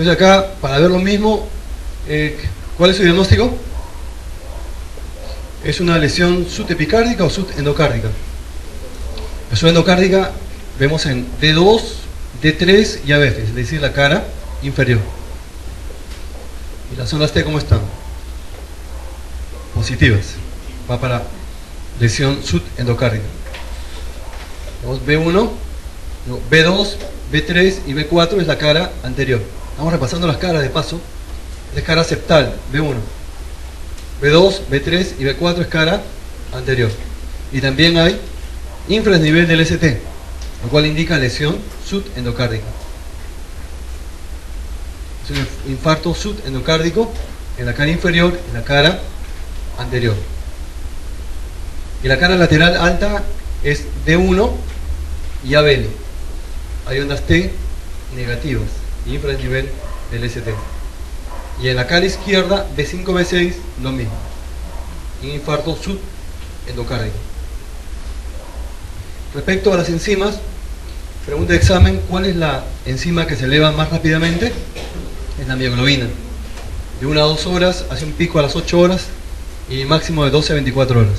Entonces acá, para ver lo mismo, ¿cuál es su diagnóstico? ¿Es una lesión subepicárdica o subendocárdica? La subendocárdica vemos en D2, D3 y ABF, es decir, la cara inferior. ¿Y las zonas T cómo están? Positivas. Va para lesión subendocárdica. Tenemos B1, no, B2, B3 y B4 es la cara anterior. Estamos repasando las caras de paso. Es cara septal, B1. B2, B3 y B4 es cara anterior. Y también hay infradesnivel del ST, lo cual indica lesión subendocárdica. Es un infarto subendocárdico en la cara inferior y en la cara anterior. Y la cara lateral alta es D1 y ABL. Hay ondas T negativas y infradesnivel del ST. Y en la cara izquierda, B5, B6, lo mismo. Un infarto subendocárdico. Respecto a las enzimas, pregunta de examen: ¿cuál es la enzima que se eleva más rápidamente? Es la mioglobina. De 1 a 2 horas, hace un pico a las 8 horas y máximo de 12 a 24 horas.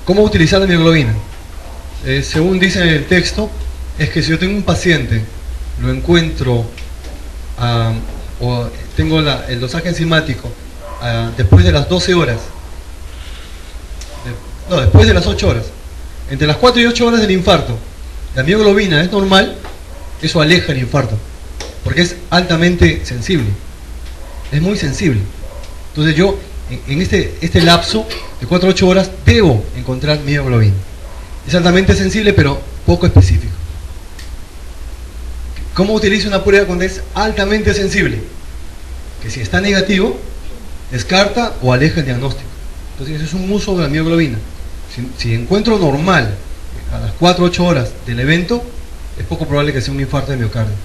¿Cómo utilizar la mioglobina? Según dice el texto, es que si yo tengo un paciente, lo encuentro o tengo el dosaje enzimático después de las 12 horas, después de las 8 horas, entre las 4 y 8 horas del infarto, la mioglobina es normal, eso aleja el infarto, porque es altamente sensible, es muy sensible. Entonces yo, en este lapso de 4 a 8 horas, debo encontrar mioglobina. Es altamente sensible, pero poco específico. ¿Cómo utilizo una prueba cuando es altamente sensible? Que si está negativo, descarta o aleja el diagnóstico. Entonces ese es un uso de la mioglobina. Si encuentro normal a las 4 o 8 horas del evento, es poco probable que sea un infarto de miocardio.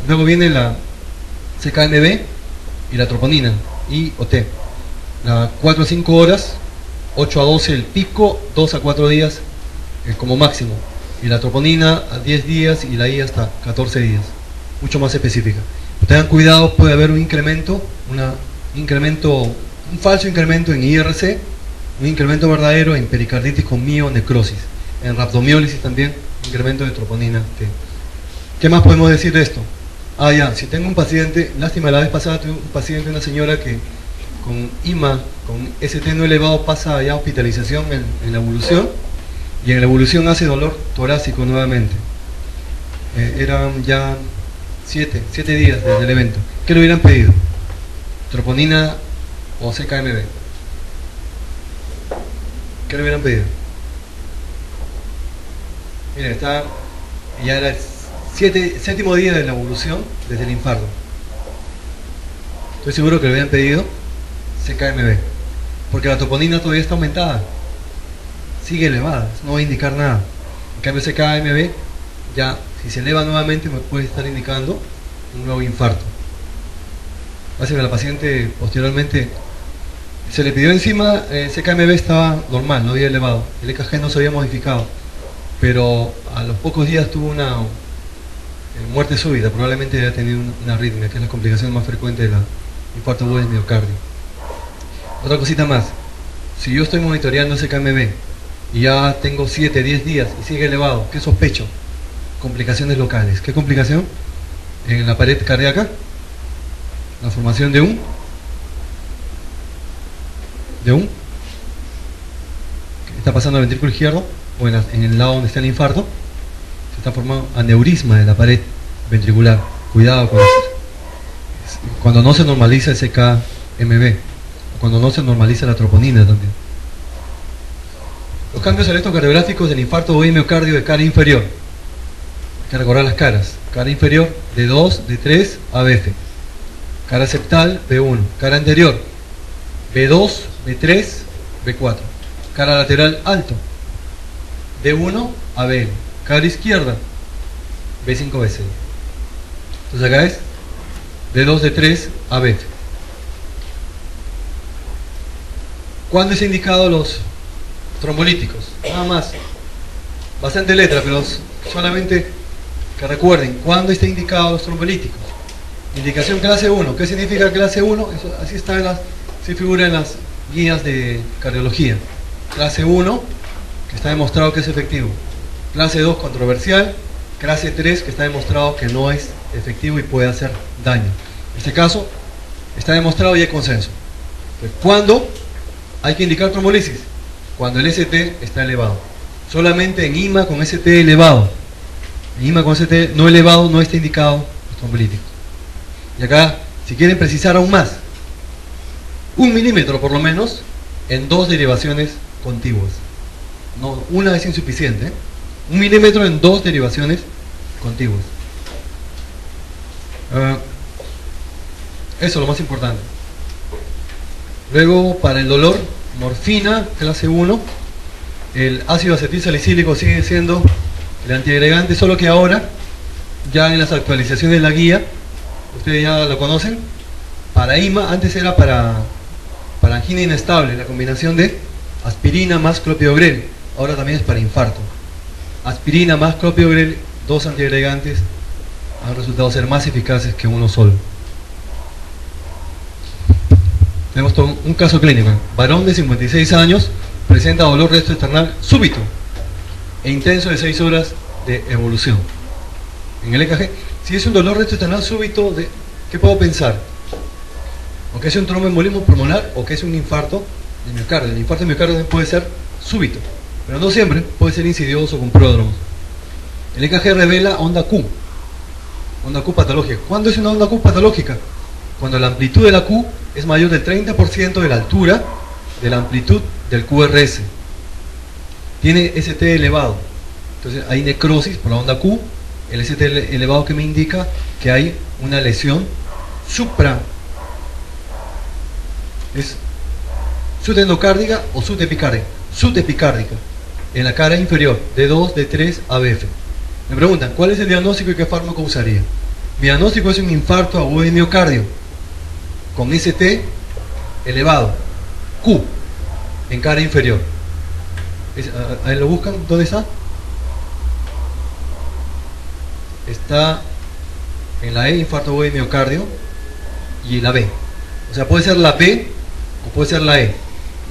Luego viene la CKMB y la troponina, I o T. La 4 a 5 horas, 8 a 12 el pico, 2 a 4 días como máximo. Y la troponina a 10 días y la I hasta 14 días. Mucho más específica. Tengan cuidado, puede haber un incremento, un falso incremento en IRC, un incremento verdadero en pericarditis con mionecrosis. En rhabdomiólisis también, incremento de troponina T. ¿Qué más podemos decir de esto? Si tengo un paciente, lástima, la vez pasada tuve un paciente, una señora que con IMA, con ST no elevado, pasa ya a hospitalización en la evolución, y en la evolución hace dolor torácico nuevamente. Eran ya 7 días desde el evento. ¿Qué le hubieran pedido? ¿Troponina o CKMB? ¿Qué le hubieran pedido? Miren, ya era el séptimo día de la evolución desde el infarto. Estoy seguro que le hubieran pedido CKMB, porque la troponina todavía está aumentada, sigue elevada, no va a indicar nada. En cambio CKMB, ya si se eleva nuevamente, me puede estar indicando un nuevo infarto. Así que la paciente posteriormente se le pidió encima, CKMB estaba normal, no había elevado, el EKG no se había modificado, pero a los pocos días tuvo una muerte súbita, probablemente había tenido una arritmia, que es la complicación más frecuente del infarto agudo del miocardio. Otra cosita más: si yo estoy monitoreando CKMB y ya tengo 7, 10 días y sigue elevado, ¿qué sospecho? Complicaciones locales. ¿Qué complicación? En la pared cardíaca, la formación de un ¿qué está pasando al ventrículo izquierdo? O en el lado donde está el infarto, se está formando aneurisma de la pared ventricular. Cuidado con eso. Cuando no se normaliza el CKMB, cuando no se normaliza la troponina también. Los cambios electrocardiográficos del infarto agudo de miocardio de cara inferior. Hay que recordar las caras. Cara inferior, D2, D3, ABF. Cara septal, B1. Cara anterior, B2, B3, B4. Cara lateral alto, D1, ABL. Cara izquierda, B5, B6. Entonces acá es D2, D3, ABF. ¿Cuándo es indicado los trombolíticos? Nada más. Bastante letra, pero solamente que recuerden, ¿cuándo está indicado los trombolíticos? Indicación clase 1. ¿Qué significa clase 1? Eso, así se figura en las guías de cardiología. Clase 1, que está demostrado que es efectivo. Clase 2, controversial. Clase 3, que está demostrado que no es efectivo y puede hacer daño. En este caso, está demostrado y hay consenso. Pues, ¿cuándo hay que indicar trombolisis? Cuando el ST está elevado. Solamente en IMA con ST elevado. En IMA con ST no elevado no está indicado los trombolíticos. Y acá, si quieren precisar aún más, 1 milímetro por lo menos en 2 derivaciones contiguas. No, una es insuficiente. 1 milímetro en 2 derivaciones contiguas. Eso es lo más importante. Luego, para el dolor, morfina, clase 1. El ácido acetil salicílico sigue siendo el antiagregante, solo que ahora, ya en las actualizaciones de la guía, ustedes ya lo conocen, para IMA, antes era para angina inestable, la combinación de aspirina más clopidogrel, ahora también es para infarto. Aspirina más clopidogrel, 2 antiagregantes, han resultado ser más eficaces que uno solo. Tenemos un caso clínico. Varón de 56 años, presenta dolor retroesternal súbito e intenso de 6 horas de evolución. En el EKG, si es un dolor retroesternal súbito, ¿qué puedo pensar? O que es un tromboembolismo pulmonar o que es un infarto de miocardio. El infarto de miocardio puede ser súbito, pero no siempre, puede ser insidioso con pródromos. El EKG revela onda Q patológica. ¿Cuándo es una onda Q patológica? Cuando la amplitud de la Q es mayor del 30% de la altura de la amplitud del QRS. Tiene ST elevado. Entonces hay necrosis por la onda Q. El ST elevado que me indica que hay una lesión es subendocárdica o subepicárdica. Subepicárdica. En la cara inferior, D2, D3, ABF. Me preguntan, ¿cuál es el diagnóstico y qué fármaco usaría? Mi diagnóstico es un infarto agudo de miocardio con ST elevado, Q, en cara inferior. Ahí lo buscan, ¿dónde está? Está en la E, infarto agudo de miocardio, y la B. O sea, puede ser la B o puede ser la E,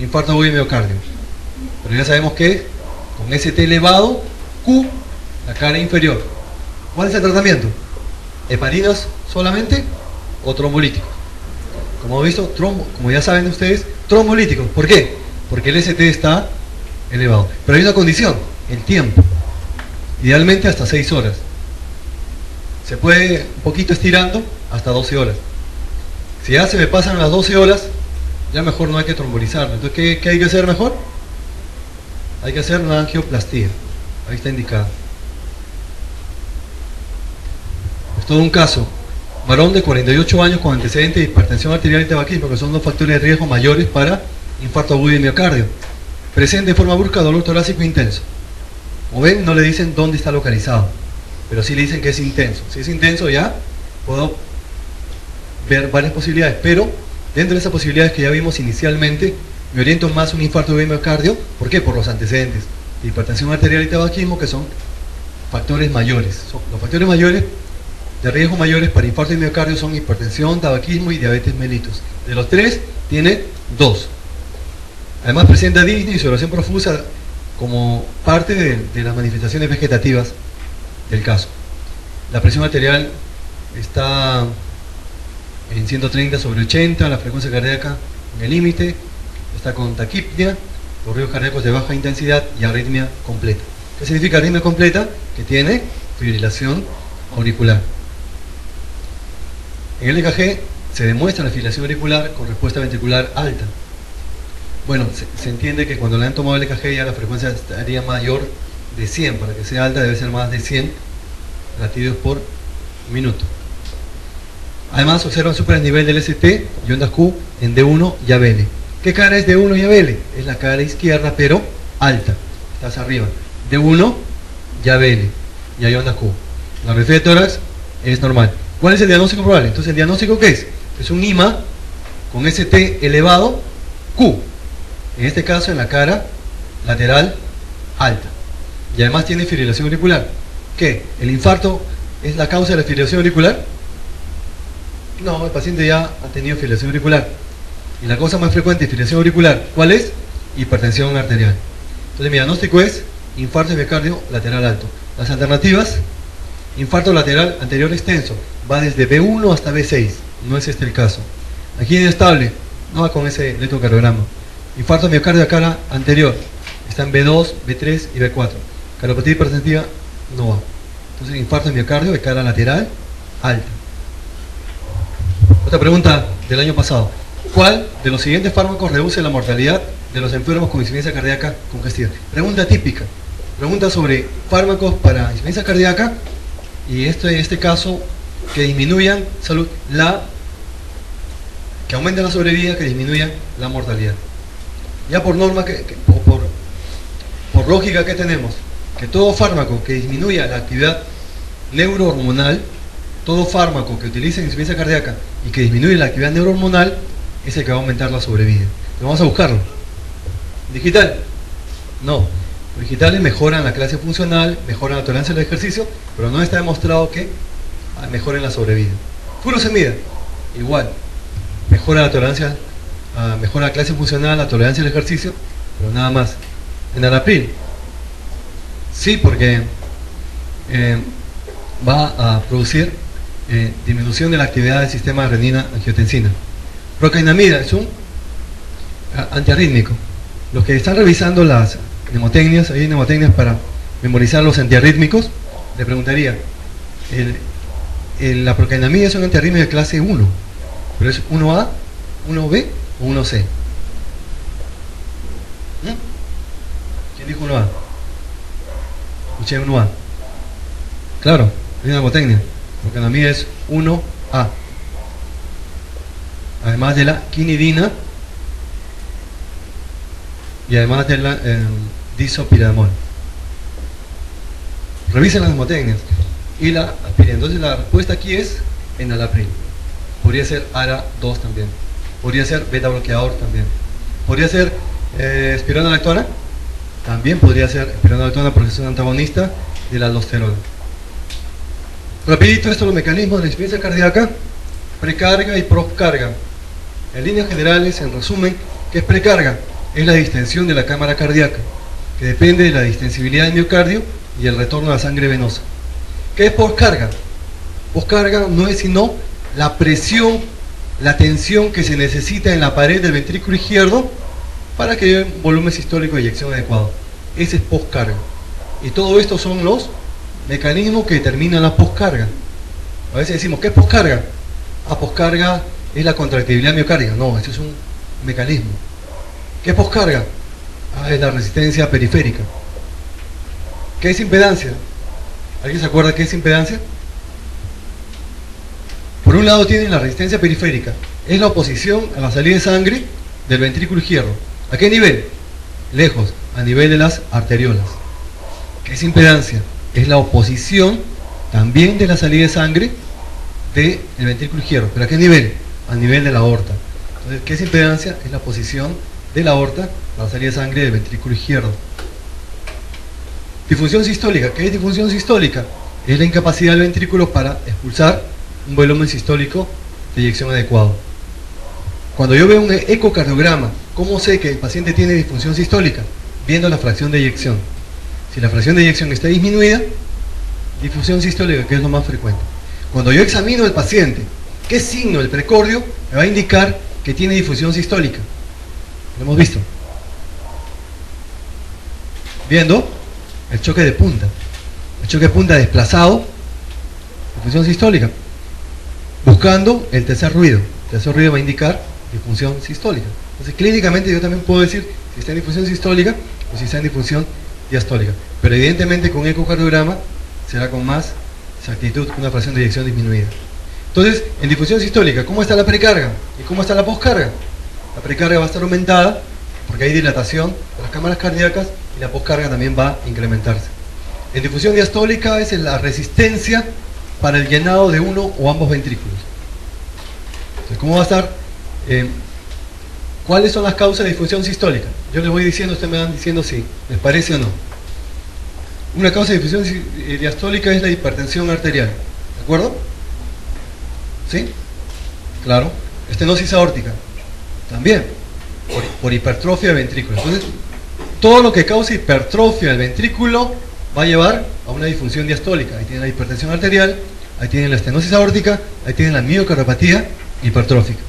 infarto agudo de miocardio. Pero ya sabemos que con ST elevado, Q, la cara inferior. ¿Cuál es el tratamiento? ¿Heparinas solamente o trombolíticos? Como he visto, como ya saben ustedes, trombolíticos. ¿Por qué? Porque el ST está elevado. Pero hay una condición, el tiempo. Idealmente hasta 6 horas. Se puede un poquito estirando hasta 12 horas. Si ya se me pasan las 12 horas, ya mejor no hay que trombolizarlo. Entonces, ¿qué hay que hacer mejor? Hay que hacer una angioplastía. Ahí está indicado. Es todo un caso. Varón de 48 años con antecedentes de hipertensión arterial y tabaquismo, que son 2 factores de riesgo mayores para infarto agudo de miocardio. Presente de forma brusca dolor torácico intenso. Como ven, no le dicen dónde está localizado, pero sí le dicen que es intenso. Si es intenso, ya puedo ver varias posibilidades, pero dentro de esas posibilidades que ya vimos inicialmente, me oriento más a un infarto agudo de miocardio. ¿Por qué? Por los antecedentes de hipertensión arterial y tabaquismo, que son factores mayores. Los factores mayores de riesgo mayores para infarto de miocardio son hipertensión, tabaquismo y diabetes mellitus. De los 3, tiene 2. Además presenta disnea y sudoración profusa como parte de las manifestaciones vegetativas del caso. La presión arterial está en 130/80, la frecuencia cardíaca en el límite, está con taquipnia, los ruidos cardíacos de baja intensidad y arritmia completa. ¿Qué significa arritmia completa? Que tiene fibrilación auricular. En el EKG se demuestra la fibrilación auricular con respuesta ventricular alta. Bueno, se entiende que cuando le han tomado el EKG ya la frecuencia estaría mayor de 100. Para que sea alta debe ser más de 100 latidos por minuto. Además observan supernivel del ST y ondas Q en D1 y ABL. ¿Qué cara es D1 y ABL? Es la cara izquierda pero alta, está hacia arriba. D1 y ABL y hay ondas Q. La radiografía de tórax es normal. ¿Cuál es el diagnóstico probable? Entonces, ¿el diagnóstico qué es? Es un IMA con ST elevado Q. En este caso en la cara lateral alta. Y además tiene fibrilación auricular. ¿Qué? ¿El infarto es la causa de la fibrilación auricular? No, el paciente ya ha tenido fibrilación auricular. Y la causa más frecuente de fibrilación auricular, ¿cuál es? Hipertensión arterial. Entonces mi diagnóstico es infarto de miocardio lateral alto. Las alternativas: infarto lateral anterior extenso, va desde B1 hasta B6, no es este el caso. Aquí inestable, no va con ese electrocardiograma. Infarto de miocardio de cara anterior, está en B2, B3 y B4. Cardiopatía hipertensiva no va. Entonces infarto de miocardio de cara lateral alta. Otra pregunta del año pasado: ¿cuál de los siguientes fármacos reduce la mortalidad de los enfermos con insuficiencia cardíaca congestiva? Pregunta típica. Pregunta sobre fármacos para insuficiencia cardíaca y en este caso que disminuyan salud, que aumenten la sobrevida, que disminuyan la mortalidad. Ya por norma por lógica que tenemos, que todo fármaco que disminuya la actividad neurohormonal, todo fármaco que utilice insuficiencia cardíaca y que disminuye la actividad neurohormonal es el que va a aumentar la sobrevida. Entonces vamos a buscarlo. ¿Digital? No. Los digitales mejoran la clase funcional, mejoran la tolerancia al ejercicio, pero no está demostrado que mejoren la sobrevida. Furosemida, igual. Mejora la tolerancia, mejora la clase funcional, la tolerancia al ejercicio, pero nada más. Enalapril, sí, porque va a producir disminución de la actividad del sistema de renina-angiotensina. Procainamida es un antiarrítmico. Los que están revisando las mnemotecnias, hay mnemotecnias para memorizar los antiarrítmicos, le preguntaría, la procainamida es un antiarrítmico de clase 1, pero es 1A, 1B o 1C. ¿Quién dijo 1A? Escuché 1A. Claro, hay una mnemotecnia. Procainamida es 1A. Además de la quinidina y además de la disopiramol. Revisen las mnemotecnias y la aspirina. Entonces la respuesta aquí es enalapril. Podría ser ARA2 también. Podría ser beta bloqueador también. Podría ser espironolactona. También podría ser espironolactona porque es un antagonista de la aldosterona. Rapidito, estos son los mecanismos de la insuficiencia cardíaca: precarga y postcarga. En líneas generales, en resumen, ¿qué es precarga? Es la distensión de la cámara cardíaca, que depende de la distensibilidad del miocardio y el retorno a la sangre venosa. ¿Qué es postcarga? Postcarga no es sino la presión, la tensión que se necesita en la pared del ventrículo izquierdo para que haya un volumen sistólico de eyección adecuado. Ese es postcarga. Y todo esto son los mecanismos que determinan la postcarga. A veces decimos, ¿qué es postcarga? Postcarga es la contractibilidad miocárdica. No, ese es un mecanismo. ¿Qué es postcarga? Es la resistencia periférica. ¿Qué es impedancia? ¿Alguien se acuerda qué es impedancia? Por un lado tienen la resistencia periférica. Es la oposición a la salida de sangre del ventrículo izquierdo. ¿A qué nivel? Lejos, a nivel de las arteriolas. ¿Qué es impedancia? Es la oposición también de la salida de sangre del ventrículo izquierdo. ¿Pero a qué nivel? A nivel de la aorta. Entonces, ¿qué es impedancia? Es la oposición de la aorta a la salida de sangre del ventrículo izquierdo. Disfunción sistólica. ¿Qué es disfunción sistólica? Es la incapacidad del ventrículo para expulsar un volumen sistólico de eyección adecuado. Cuando yo veo un ecocardiograma, ¿cómo sé que el paciente tiene disfunción sistólica? Viendo la fracción de eyección. Si la fracción de eyección está disminuida, disfunción sistólica, que es lo más frecuente. Cuando yo examino al paciente, ¿qué signo del precordio me va a indicar que tiene disfunción sistólica? Lo hemos visto. Viendo el choque de punta. El choque de punta desplazado, disfunción sistólica. Buscando el tercer ruido. El tercer ruido va a indicar disfunción sistólica. Entonces, clínicamente yo también puedo decir si está en disfunción sistólica o si está en disfunción diastólica. Pero evidentemente con ecocardiograma será con más exactitud una fracción de eyección disminuida. Entonces, en disfunción sistólica, ¿cómo está la precarga? ¿Y cómo está la postcarga? La precarga va a estar aumentada porque hay dilatación de las cámaras cardíacas y la postcarga también va a incrementarse. En difusión diastólica es la resistencia para el llenado de uno o ambos ventrículos. Entonces, ¿cómo va a estar? ¿Cuáles son las causas de disfunción sistólica? Yo les voy diciendo, ustedes me van diciendo si les parece o no. Una causa de difusión diastólica es la hipertensión arterial, ¿de acuerdo? ¿Sí? Claro. Estenosis aórtica, también, por hipertrofia del ventrículo. Entonces, todo lo que cause hipertrofia del ventrículo va a llevar a una disfunción diastólica. Ahí tienen la hipertensión arterial, ahí tienen la estenosis aórtica, ahí tienen la miocardiopatía hipertrófica.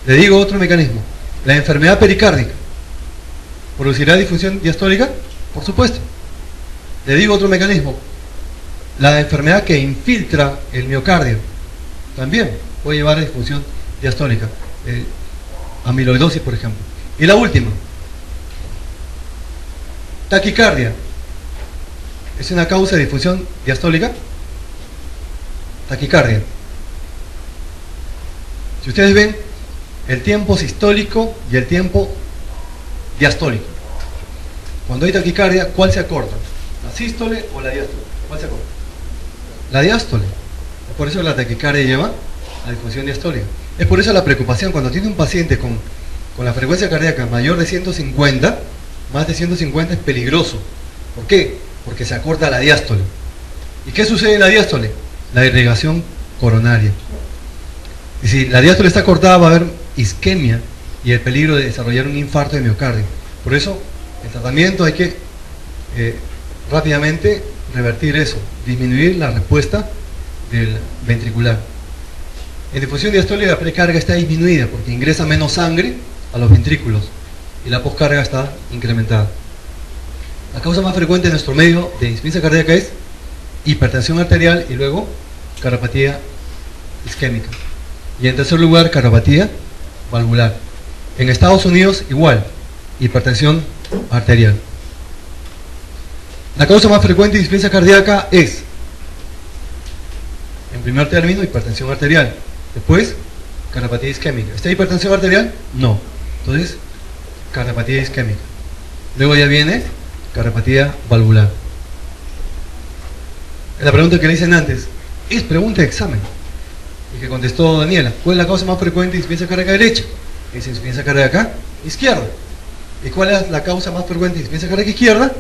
Le digo otro mecanismo, la enfermedad pericárdica. ¿Producirá disfunción diastólica? Por supuesto. Le digo otro mecanismo, la enfermedad que infiltra el miocardio, también puede llevar a disfunción diastólica, amiloidosis por ejemplo. Y la última, taquicardia. ¿Es una causa de disfunción diastólica? Taquicardia. Si ustedes ven, el tiempo sistólico y el tiempo diastólico. Cuando hay taquicardia, ¿cuál se acorta? ¿La sístole o la diástole? ¿Cuál se acorta? La diástole. Por eso la taquicardia lleva a disfunción diastólica. Es por eso la preocupación cuando tiene un paciente con la frecuencia cardíaca mayor de 150, más de 150 es peligroso. ¿Por qué? Porque se acorta la diástole. ¿Y qué sucede en la diástole? La irrigación coronaria. Y si la diástole está cortada va a haber isquemia y el peligro de desarrollar un infarto de miocardio. Por eso el tratamiento hay que rápidamente revertir eso, disminuir la respuesta del ventricular. En difusión diastólica la precarga está disminuida porque ingresa menos sangre a los ventrículos y la poscarga está incrementada. La causa más frecuente en nuestro medio de insuficiencia cardíaca es hipertensión arterial y luego cardiopatía isquémica. Y en tercer lugar, cardiopatía valvular. En Estados Unidos igual, hipertensión arterial. La causa más frecuente de insuficiencia cardíaca es, en primer término, hipertensión arterial. Después, cardiopatía isquémica. ¿Está hipertensión arterial? No. Entonces, cardiopatía isquémica. Luego ya viene cardiopatía valvular. La pregunta que le dicen antes, es pregunta de examen. Y que contestó Daniela, ¿cuál es la causa más frecuente de insuficiencia cardíaca derecha? Es insuficiencia cardíaca izquierda. ¿Y cuál es la causa más frecuente de insuficiencia cardíaca izquierda?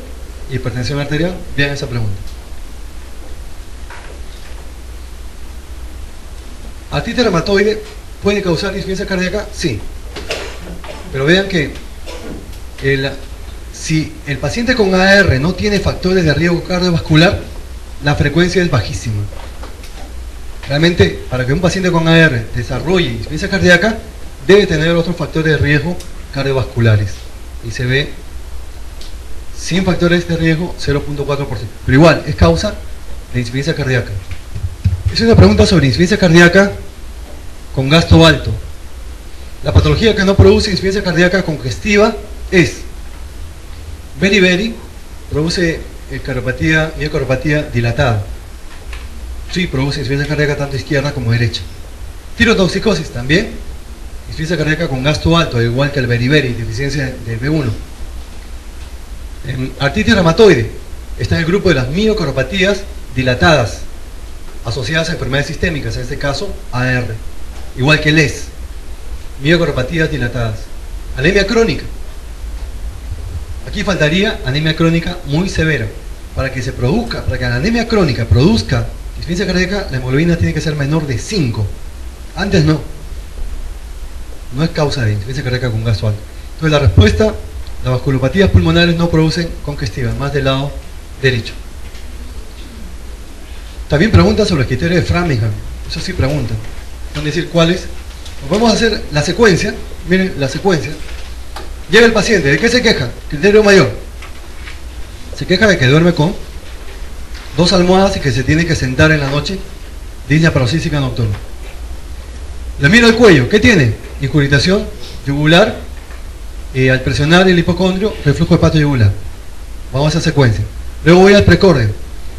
Hipertensión arterial. Vean esa pregunta. ¿Artritis reumatoide puede causar insuficiencia cardíaca? Sí. Pero vean que si el paciente con AR no tiene factores de riesgo cardiovascular, la frecuencia es bajísima. Realmente, para que un paciente con AR desarrolle insuficiencia cardíaca, debe tener otros factores de riesgo cardiovasculares. Y se ve sin factores de riesgo 0.4%. Pero igual, es causa de insuficiencia cardíaca. Es una pregunta sobre insuficiencia cardíaca con gasto alto. La patología que no produce insuficiencia cardíaca congestiva es beriberi, produce miocardiopatía dilatada. Sí, produce insuficiencia cardíaca tanto izquierda como derecha. Tirotoxicosis también, insuficiencia cardíaca con gasto alto, igual que el beriberi, deficiencia del B1. Artritis reumatoide está en el grupo de las miocardiopatías dilatadas, asociadas a enfermedades sistémicas, en este caso AR, igual que el ES, miocardiopatías dilatadas. Anemia crónica. Aquí faltaría anemia crónica muy severa. Para que la anemia crónica produzca insuficiencia cardíaca, la hemoglobina tiene que ser menor de 5. Antes no. No es causa de insuficiencia cardíaca con gasto alto. Entonces la respuesta, las vasculopatías pulmonares no producen congestiva, más del lado derecho. También preguntan sobre el criterio de Framingham. Eso sí preguntan. Van a decir cuáles. Vamos a hacer la secuencia. Miren la secuencia. Llega el paciente. ¿De qué se queja? Criterio mayor. Se queja de que duerme con 2 almohadas y que se tiene que sentar en la noche. Disnea paroxística nocturna. Le miro el cuello. ¿Qué tiene? Incuritación yugular. Al presionar el hipocondrio, reflujo hepatoyugular. Vamos a esa secuencia. Luego voy al precordio.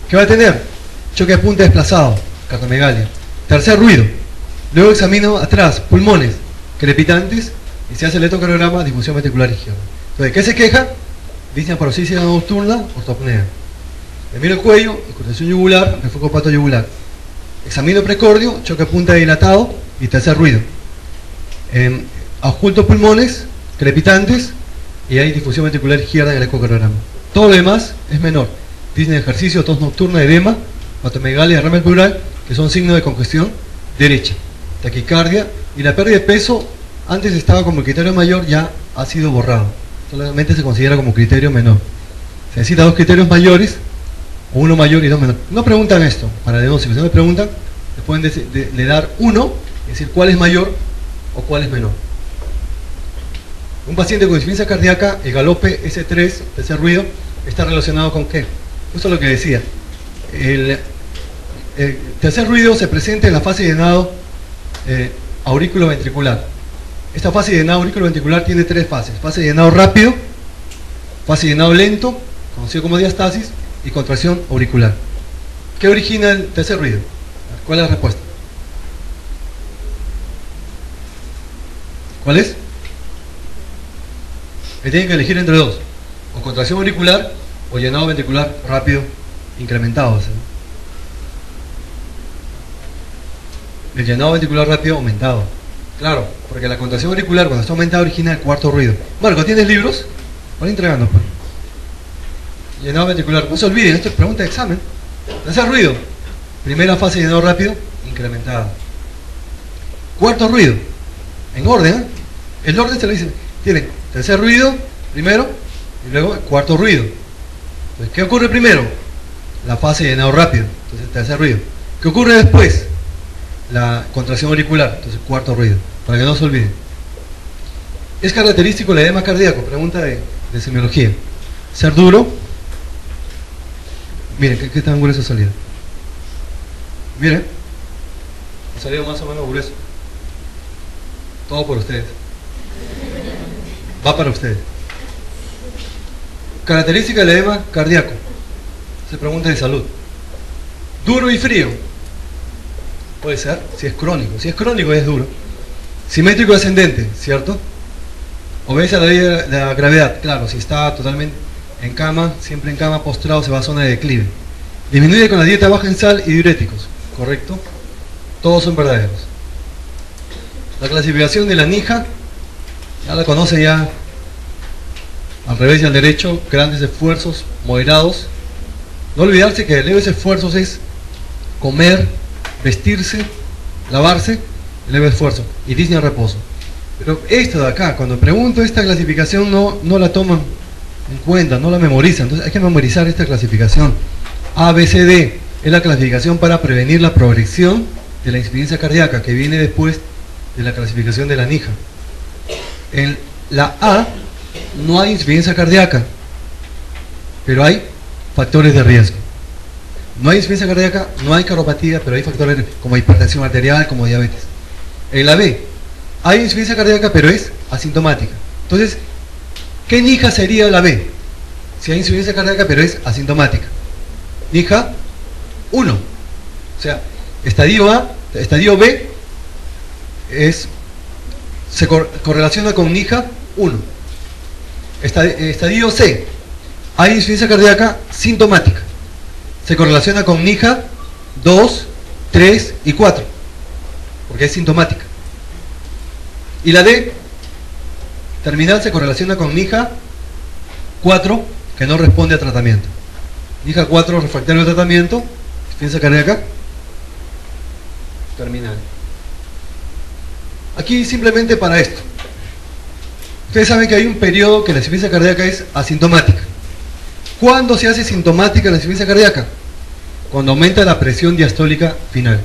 ¿Qué va a tener? Choque de punta desplazado, cardiomegalia. Tercer ruido. Luego examino atrás, pulmones, crepitantes, y se hace el electrocardiograma, disfunción ventricular izquierda. Entonces, ¿de qué se queja? Disnea paroxística nocturna, ortopnea. Le miro el cuello, incurtación yugular, reflujo hepatoyugular. Examino precordio, choque de punta dilatado y tercer ruido. Adjunto pulmones, crepitantes, y hay difusión ventricular izquierda en el ecocardiograma. Todo lo demás es menor. disnea de ejercicio, tos nocturna, edema, patomegalia, derrame pleural, que son signos de congestión derecha, taquicardia, y la pérdida de peso antes estaba como criterio mayor, ya ha sido borrado, solamente se considera como criterio menor. Se necesita dos criterios mayores, o uno mayor y dos menores. No preguntan esto para diagnóstico, si no le preguntan, le pueden le dar uno, es decir, cuál es mayor o cuál es menor. Un paciente con insuficiencia cardíaca, el galope S3, tercer ruido, está relacionado con ¿qué? Esto es lo que decía. El tercer ruido se presenta en la fase de llenado aurículo-ventricular. Esta fase de llenado aurículo-ventricular tiene tres fases: fase de llenado rápido, fase de llenado lento, conocido como diastasis, y contracción auricular. ¿Qué origina el tercer ruido? ¿Cuál es la respuesta? ¿Cuál es? Que tienen que elegir entre dos: o contracción auricular o llenado ventricular rápido incrementado. ¿Sí? El llenado ventricular rápido aumentado. Claro, porque la contracción auricular cuando está aumentada origina el cuarto ruido. Marco, ¿tienes libros? Van entregando, pues. Llenado ventricular, no se olviden, esto es pregunta de examen. Tercer ruido, primera fase de llenado rápido incrementada. Cuarto ruido, en orden, ¿eh? El orden se lo dicen. Tienen tercer ruido primero y luego el cuarto ruido. Entonces, ¿qué ocurre primero? La fase de llenado rápido, entonces tercer ruido. ¿Qué ocurre después? La contracción auricular, entonces cuarto ruido, para que no se olviden. ¿Es característico el edema cardíaco? Pregunta de semiología. Ser duro. Miren, ¿qué tan grueso ha salido? Miren, ha salido más o menos grueso. Todo por ustedes. Va para ustedes. Característica del edema cardíaco. Se pregunta de salud. Duro y frío. Puede ser, si es crónico. Si es crónico es duro. Simétrico ascendente, ¿cierto? Obedece a la ley de la gravedad. Claro, si está totalmente en cama, siempre en cama, postrado, se va a zona de declive. Disminuye con la dieta baja en sal y diuréticos. ¿Correcto? Todos son verdaderos. La clasificación de la NIJA, ya la conocen ya. Al revés y al derecho, grandes esfuerzos, moderados. No olvidarse que leves esfuerzos es comer, vestirse, lavarse, leve esfuerzo, y disnea reposo. Pero esto de acá, cuando pregunto esta clasificación no la toman en cuenta, no la memorizan. Entonces hay que memorizar esta clasificación. A, B, C, D es la clasificación para prevenir la progresión de la insuficiencia cardíaca, que viene después de la clasificación de la NIJA. En la A no hay insuficiencia cardíaca, pero hay factores de riesgo. No hay insuficiencia cardíaca, no hay cardiopatía, pero hay factores como hipertensión arterial, como diabetes. En la B hay insuficiencia cardíaca, pero es asintomática. Entonces, ¿qué NIJA sería la B? Si hay insuficiencia cardíaca, pero es asintomática. NIJA 1. O sea, estadio A, estadio B se correlaciona con NIJA 1. Estadio C, hay insuficiencia cardíaca sintomática. Se correlaciona con NIJA 2, 3 y 4, porque es sintomática. Y la D, terminal, se correlaciona con NIJA 4, que no responde a tratamiento. NIJA 4, refractario al tratamiento, insuficiencia cardíaca terminal. Aquí simplemente para esto. Ustedes saben que hay un periodo que la insuficiencia cardíaca es asintomática. ¿Cuándo se hace sintomática la insuficiencia cardíaca? Cuando aumenta la presión diastólica final.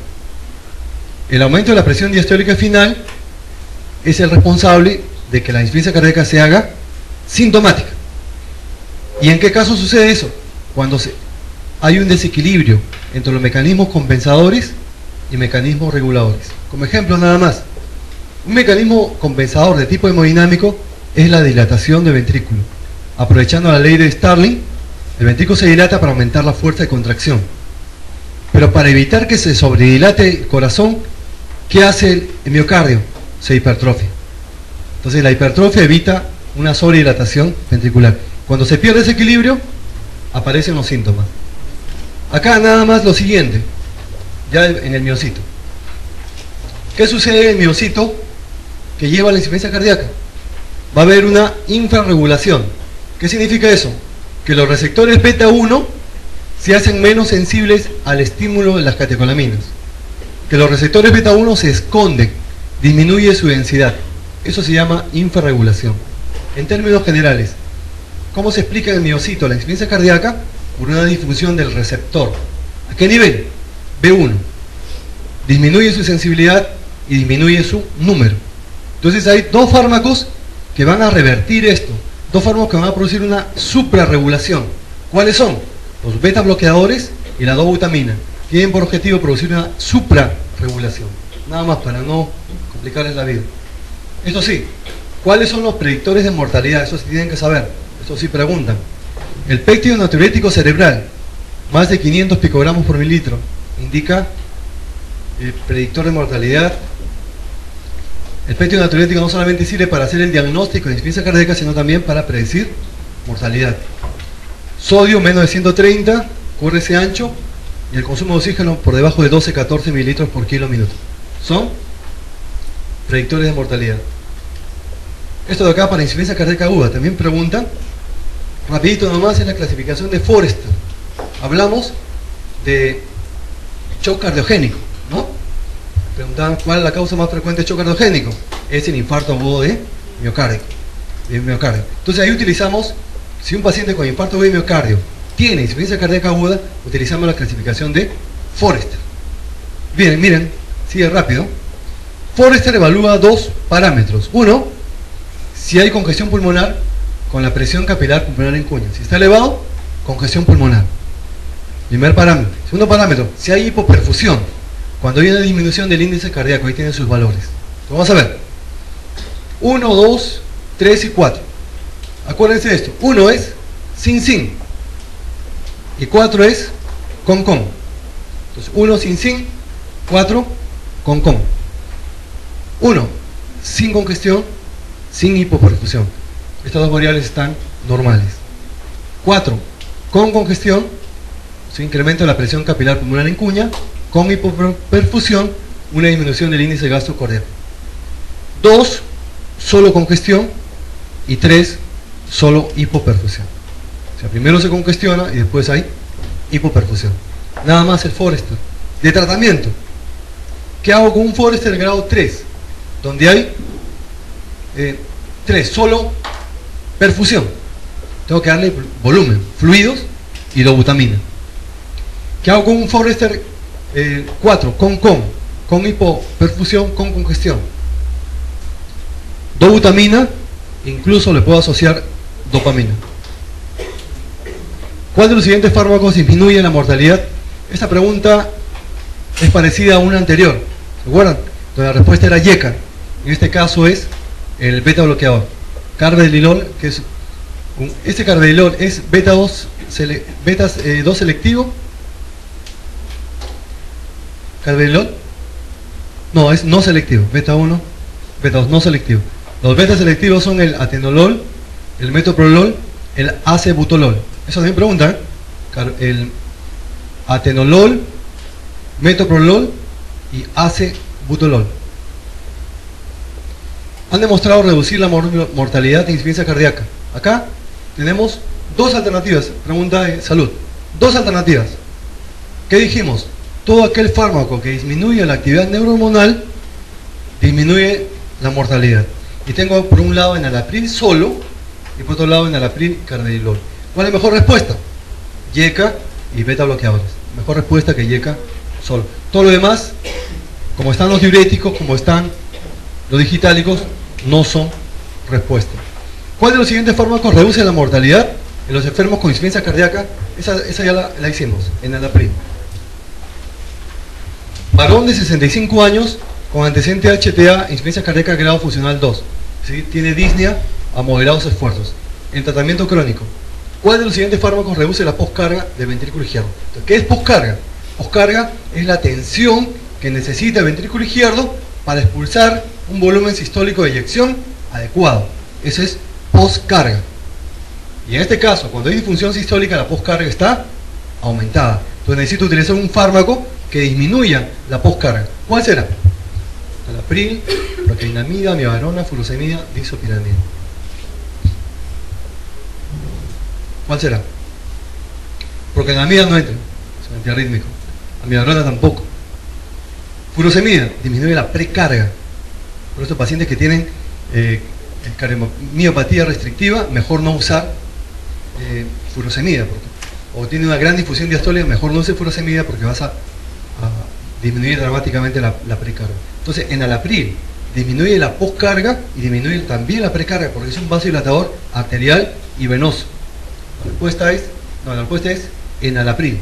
El aumento de la presión diastólica final es el responsable de que la insuficiencia cardíaca se haga sintomática. ¿Y en qué caso sucede eso? Cuando hay un desequilibrio entre los mecanismos compensadores y mecanismos reguladores. Como ejemplo nada más, un mecanismo compensador de tipo hemodinámico es la dilatación del ventrículo. Aprovechando la ley de Starling, el ventrículo se dilata para aumentar la fuerza de contracción. Pero para evitar que se sobredilate el corazón, ¿qué hace el miocardio? Se hipertrofia. Entonces la hipertrofia evita una sobredilatación ventricular. Cuando se pierde ese equilibrio, aparecen los síntomas. Acá nada más lo siguiente, ya en el miocito. ¿Qué sucede en el miocito que lleva a la insuficiencia cardíaca? Va a haber una infrarregulación. ¿Qué significa eso? Que los receptores beta 1 se hacen menos sensibles al estímulo de las catecolaminas. Que los receptores beta 1 se esconden, disminuye su densidad. Eso se llama infrarregulación. En términos generales, ¿cómo se explica en el miocito la insuficiencia cardíaca? Por una disfunción del receptor. ¿A qué nivel? B1. Disminuye su sensibilidad y disminuye su número. Entonces hay dos fármacos que van a revertir esto. Dos fármacos que van a producir una suprarregulación. ¿Cuáles son? Los beta bloqueadores y la 2-butamina. Tienen por objetivo producir una suprarregulación. Nada más para no complicarles la vida. Esto sí, ¿cuáles son los predictores de mortalidad? Eso sí tienen que saber. Eso sí preguntan. El péptido natriurético cerebral, más de 500 picogramos por mililitro, indica el predictor de mortalidad. El péptido natriurético no solamente sirve para hacer el diagnóstico de insuficiencia cardíaca, sino también para predecir mortalidad. Sodio menos de 130, corre ese ancho, y el consumo de oxígeno por debajo de 12-14 mililitros por kilo minuto. Son predictores de mortalidad. Esto de acá para insuficiencia cardíaca aguda. También preguntan, rapidito nomás, es la clasificación de Forrester. Hablamos de shock cardiogénico, ¿no? Preguntaban cuál es la causa más frecuente de shock cardiogénico. Es el infarto agudo de miocardio. Entonces ahí utilizamos, si un paciente con infarto agudo de miocardio tiene insuficiencia cardíaca aguda, utilizamos la clasificación de Forrester. Bien, miren, sigue rápido. Forrester evalúa dos parámetros. Uno, si hay congestión pulmonar con la presión capilar pulmonar en cuña. Si está elevado, congestión pulmonar. Primer parámetro. Segundo parámetro, si hay hipoperfusión. Cuando hay una disminución del índice cardíaco, ahí tienen sus valores. Vamos a ver. 1, 2, 3 y 4. Acuérdense de esto. 1 es sin. Y 4 es con. Entonces 1 sin, 4 con. 1 sin congestión, sin hipoperfusión. Estas dos variables están normales. 4 con congestión, se incrementa la presión capilar pulmonar en cuña. Con hipoperfusión, una disminución del índice de gasto cardíaco. 2 solo congestión y 3 solo hipoperfusión. O sea, primero se congestiona y después hay hipoperfusión. Nada más el Forrester. De tratamiento, ¿qué hago con un Forrester de grado 3? Donde hay 3, solo perfusión. Tengo que darle volumen, fluidos y dobutamina. ¿Qué hago con un Forrester 4? Con hipoperfusión, con congestión. Dobutamina, incluso le puedo asociar dopamina. ¿Cuál de los siguientes fármacos disminuye la mortalidad? Esta pregunta es parecida a una anterior. ¿Se acuerdan? Donde la respuesta era YECA. En este caso es el beta bloqueador. Carvedilol, que es este carvedilol es beta 2 selectivo. Carvedilol no, es no selectivo. Beta 1, beta 2 no selectivo. Los beta selectivos son el atenolol, el metoprolol, el acebutolol. Eso también preguntan. El atenolol, metoprolol y acebutolol han demostrado reducir la mortalidad de insuficiencia cardíaca. Acá tenemos dos alternativas. Pregunta de salud. Dos alternativas. ¿Qué dijimos? Todo aquel fármaco que disminuye la actividad neurohormonal disminuye la mortalidad. Y tengo por un lado enalapril solo y por otro lado enalapril carvedilol. ¿Cuál es la mejor respuesta? YECA y beta bloqueadores. Mejor respuesta que YECA solo. Todo lo demás, como están los diuréticos, como están los digitálicos, no son respuesta. ¿Cuál de los siguientes fármacos reduce la mortalidad en los enfermos con insuficiencia cardíaca? Esa ya la hicimos, enalapril. Varón de 65 años con antecedente HTA, insuficiencia cardíaca grado funcional 2. ¿Sí? Tiene disnea a moderados esfuerzos. En tratamiento crónico, ¿cuál de los siguientes fármacos reduce la poscarga del ventrículo izquierdo? Entonces, ¿qué es poscarga? Poscarga es la tensión que necesita el ventrículo izquierdo para expulsar un volumen sistólico de eyección adecuado. Eso es poscarga. Y en este caso, cuando hay disfunción sistólica, la poscarga está aumentada. Entonces necesito utilizar un fármaco que disminuya la poscarga. ¿Cuál será? Enalapril, procainamida, amibarona, furosemida, disopiramida. ¿Cuál será? porque en amida no entra, es un antiarrítmico, amiodarona tampoco. Furosemida disminuye la precarga. Por estos pacientes que tienen miopatía restrictiva, mejor no usar furosemida, o tiene una gran difusión diastólica, mejor no use furosemida porque vas a disminuir dramáticamente la precarga. Entonces, enalapril disminuye la poscarga y disminuye también la precarga porque es un vasodilatador arterial y venoso. La respuesta es enalapril.